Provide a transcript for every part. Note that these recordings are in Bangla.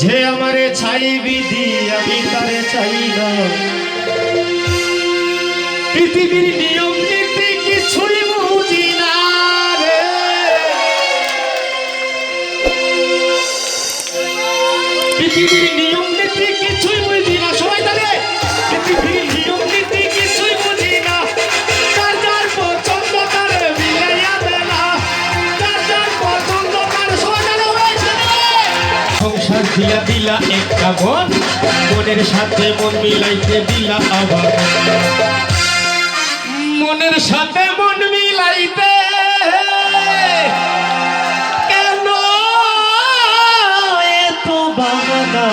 যে আমারে চাইবি দি আমি তারে চাই না। পৃথিবীর নিয়ম নীতি কিছুই বুঝি না রে। পৃথিবীর নিয়ম নীতি কিছুই বুঝি না। সবাই তারে পৃথিবীর নিয়ম নীতি কিছুই বুঝি না। যার যার পছন্দ তারে মিলাইয়া দে না। যার যার পছন্দ তার সোনালো হয়েছে। সংসার দিয়া দিলা একটা মন, মনের সাথে মন মিলাইতে দিলা আবার। মনের সাথে মন মিলাইতে কেন এত বাহানা?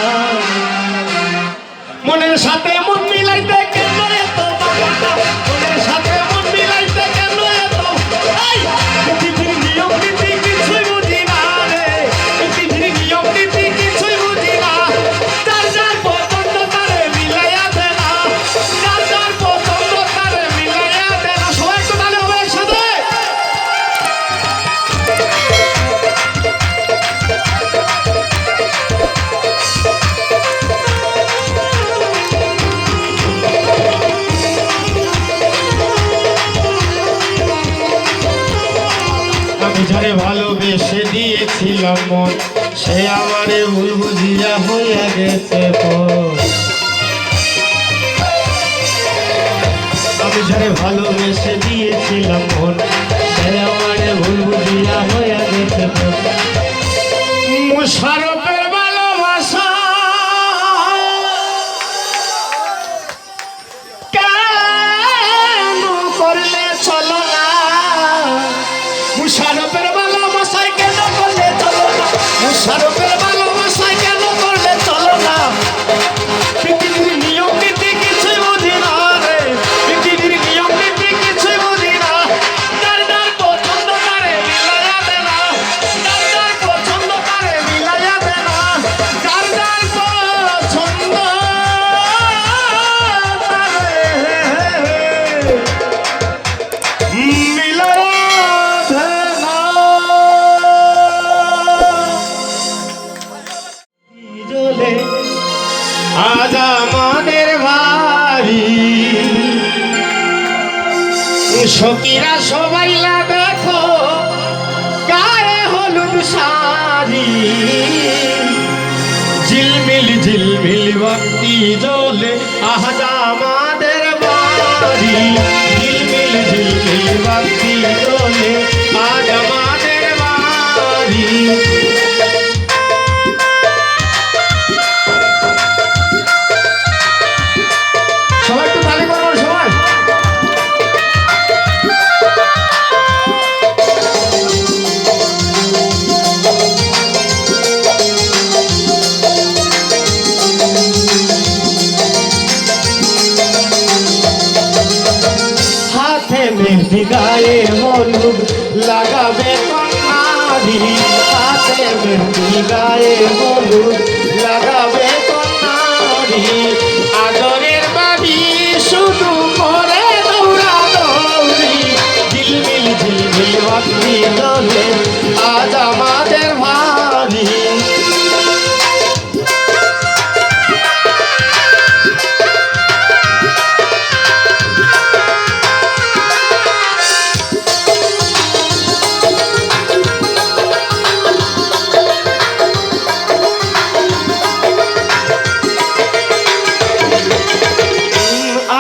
মনের সাথে মন মিলাইতে কেন এত বাহানা? মনের সাথে মন মিলাইতে কেন এত? পৃথিবীর নিয়ম নীতি কিছুই বুঝি না রে। পৃথিবীর নিয়ম নীতি কিছুই বুঝি না। যার যার পছন্দ তারে মিলাইয়া দে না। যার যার পছন্দ তারে মিলাইয়া দে না। সবাই একটু তাহলে হবে একসাথে। আমি যারে ভালোবেসে দিয়েছিলাম মন, সে আমারে ভুল বুঝিয়া হইয়া গেছে পর। আমি যারে ভালোবেসে দিয়েছিলাম মন, সে আমারে ভুল বুঝিয়া হইয়া গেছে পর। মুশারফের ভালোবাসা কেন করলে চলো না? মুশারফের ভালোবাসায় কেন করলে চলো না? মুশারফের ভালোবাসায় কেন করলে চলো না? পৃথিবীর নিয়ম নীতি কিছুই বুঝি না রে। পৃথিবীর নিয়ম নীতি কিছুই বুঝি না। যার যার পছন্দ তারে মিলাইয়া দে না। যার যার পছন্দ তারে মিলাইয়া দে না। যার যার পছন্দ তারে আজ আমাদের বাড়ি সখীরা সবাই দেখো গায়ে হলুদ শাড়ি। ঝিলমিল ঝিলমিল বাতি জ্বলে আজ আমাদের বাড়ি। ঝিলমিল ঝিলমিল বাতি জ্বলে আজ আমাদের বাড়ি। সবাই একটু তালি বানানোর সময়। হাতে মেহেদি গায়ে হলুদ লাগাবে কন্যারি। হাতে মেহেদি গায়ে হলুদ লাগাবে কন্যারি। আদরের বাড়ি শুধু করে দৌড়া দৌড়ি। ঝিলমিল ঝিলমিল বাতি জ্বলে আজ আমাদের বাড়ি।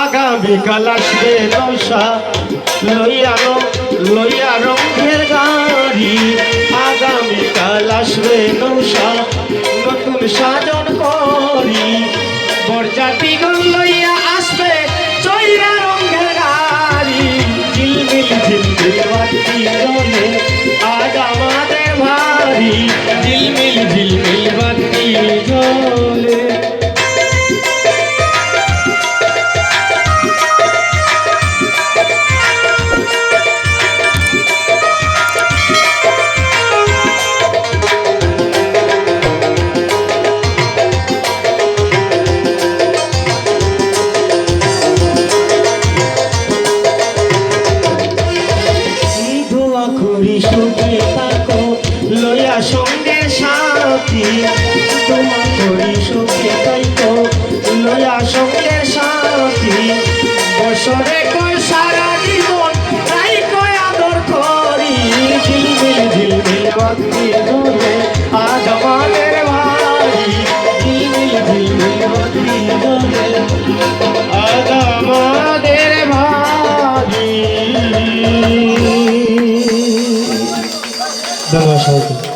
আগামীকাল আসবে নৌসা লইয়া রঙের গাড়ি। আগামীকাল আসবে নৌসা নতুন সাজন করি। বরযাত্রীগণ লইয়া আসবে চৈরা রঙের গাড়ি। ঝিলমিল ঝিলমিল বাতি জ্বলে আজ আমাদের ভারি। ঝিলমিল ঝিলমিল বাতি জ্বলে। ধন্যবাদ সবাইকে।